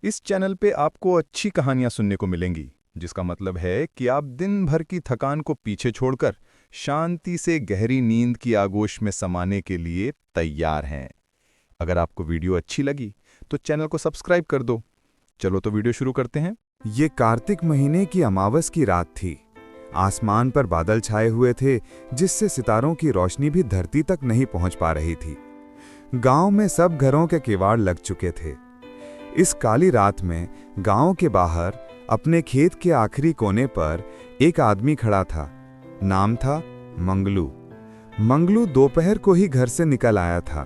इस चैनल पे आपको अच्छी कहानियां सुनने को मिलेंगी, जिसका मतलब है कि आप दिन भर की थकान को पीछे छोड़कर शांति से गहरी नींद की आगोश में समाने के लिए तैयार हैं। अगर आपको वीडियो अच्छी लगी तो चैनल को सब्सक्राइब कर दो। चलो तो वीडियो शुरू करते हैं। ये कार्तिक महीने की अमावस की रात थी। आसमान पर बादल छाए हुए थे, जिससे सितारों की रोशनी भी धरती तक नहीं पहुंच पा रही थी। गांव में सब घरों के किवाड़ लग चुके थे। इस काली रात में गांव के बाहर अपने खेत के आखिरी कोने पर एक आदमी खड़ा था। नाम था मंगलू। मंगलू दोपहर को ही घर से निकल आया था।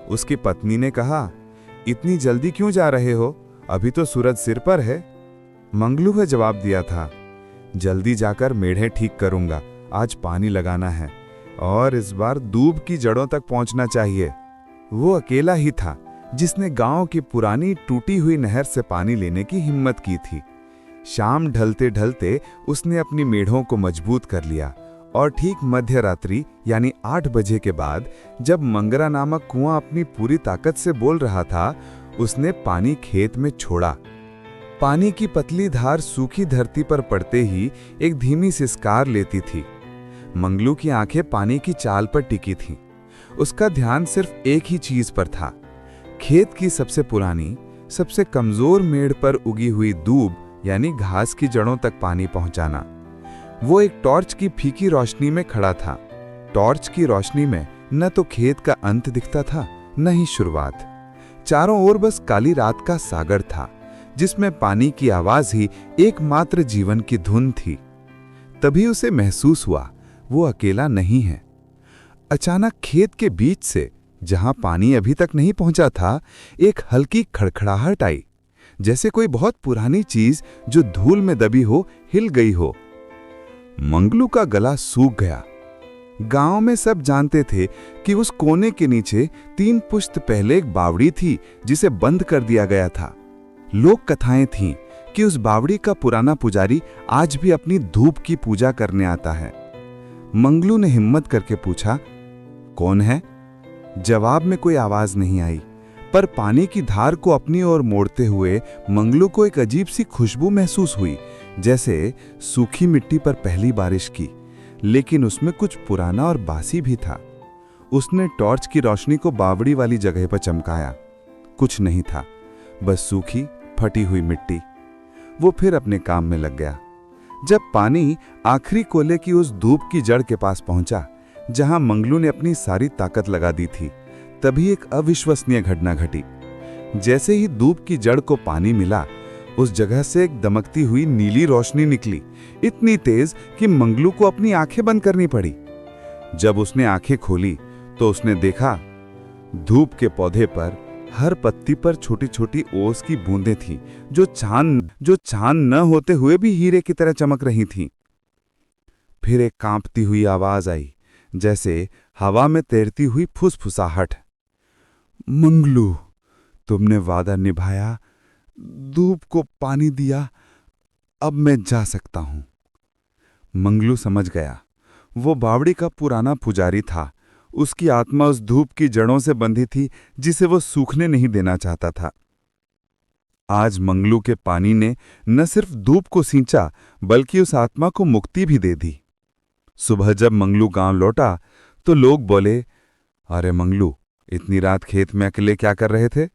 उसकी पत्नी ने कहा, इतनी जल्दी क्यों जा रहे हो? अभी तो सूरज सिर पर है। मंगलू ने जवाब दिया था, जल्दी जाकर मेढ़े ठीक करूंगा, आज पानी लगाना है और इस बार दूब की जड़ों तक पहुंचना चाहिए। वो अकेला ही था जिसने गांव की पुरानी टूटी हुई नहर से पानी लेने की हिम्मत की थी। शाम ढलते ढलते उसने अपनी मेढ़ों को मजबूत कर लिया और ठीक मध्य रात्रि यानी 8 बजे के बाद, जब मंगरा नामक कुआं अपनी पूरी ताकत से बोल रहा था, उसने पानी खेत में छोड़ा। पानी की पतली धार सूखी धरती पर पड़ते ही एक धीमी सिसकार लेती थी। मंगलू की आंखें पानी की चाल पर टिकी थीं। उसका ध्यान सिर्फ एक ही चीज पर था, खेत की सबसे पुरानी, सबसे कमजोर मेड़ पर उगी हुई दूब यानी घास की जड़ों तक पानी पहुंचाना। वो एक टॉर्च की फीकी रोशनी में खड़ा था। टॉर्च की रोशनी में न तो खेत का अंत दिखता था, न ही शुरुआत। चारों ओर बस काली रात का सागर था, जिसमें पानी की आवाज ही एकमात्र जीवन की धुन थी। तभी उसे महसूस हुआ वो अकेला नहीं है। अचानक खेत के बीच से, जहां पानी अभी तक नहीं पहुंचा था, एक हल्की खड़खड़ाहट आई, जैसे कोई बहुत पुरानी चीज जो धूल में दबी हो हिल गई हो। मंगलू का गला सूख गया। गांव में सब जानते थे कि उस कोने के नीचे 3 पुश्त पहले एक बावड़ी थी जिसे बंद कर दिया गया था। लोक कथाएं थीं कि उस बावड़ी का पुराना पुजारी आज भी अपनी धूप की पूजा करने आता है। मंगलू ने हिम्मत करके पूछा, कौन है? जवाब में कोई आवाज नहीं आई, पर पानी की धार को अपनी ओर मोड़ते हुए मंगलू को एक अजीब सी खुशबू महसूस हुई, जैसे सूखी मिट्टी पर पहली बारिश की, लेकिन उसमें कुछ पुराना और बासी भी था। उसने टॉर्च की रोशनी को बावड़ी वाली जगह पर चमकाया। कुछ नहीं था, बस सूखी फटी हुई मिट्टी। वो फिर अपने काम में लग गया। जब पानी आखिरी कोले की उस धूप की जड़ के पास पहुंचा, जहां मंगलू ने अपनी सारी ताकत लगा दी थी, तभी एक अविश्वसनीय घटना घटी। जैसे ही धूप की जड़ को पानी मिला, उस जगह से एक दमकती हुई नीली रोशनी निकली, इतनी तेज कि मंगलू को अपनी आंखें बंद करनी पड़ी। जब उसने आंखें खोली तो उसने देखा, धूप के पौधे पर हर पत्ती पर छोटी छोटी ओस की बूंदें थीं, जो चांद न होते हुए भी हीरे की तरह चमक रही थीं। फिर एक कांपती हुई आवाज आई, जैसे हवा में तैरती हुई फुसफुसाहट। मंगलू, तुमने वादा निभाया, धूप को पानी दिया, अब मैं जा सकता हूं। मंगलू समझ गया, वो बावड़ी का पुराना पुजारी था। उसकी आत्मा उस धूप की जड़ों से बंधी थी, जिसे वो सूखने नहीं देना चाहता था। आज मंगलू के पानी ने न सिर्फ धूप को सींचा, बल्कि उस आत्मा को मुक्ति भी दे दी। सुबह जब मंगलू गांव लौटा तो लोग बोले, अरे मंगलू, इतनी रात खेत में अकेले क्या कर रहे थे?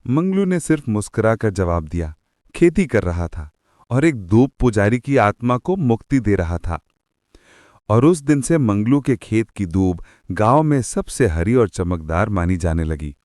मंगलू ने सिर्फ मुस्कुराकर जवाब दिया, खेती कर रहा था और एक धूप पुजारी की आत्मा को मुक्ति दे रहा था। और उस दिन से मंगलू के खेत की दूब गांव में सबसे हरी और चमकदार मानी जाने लगी।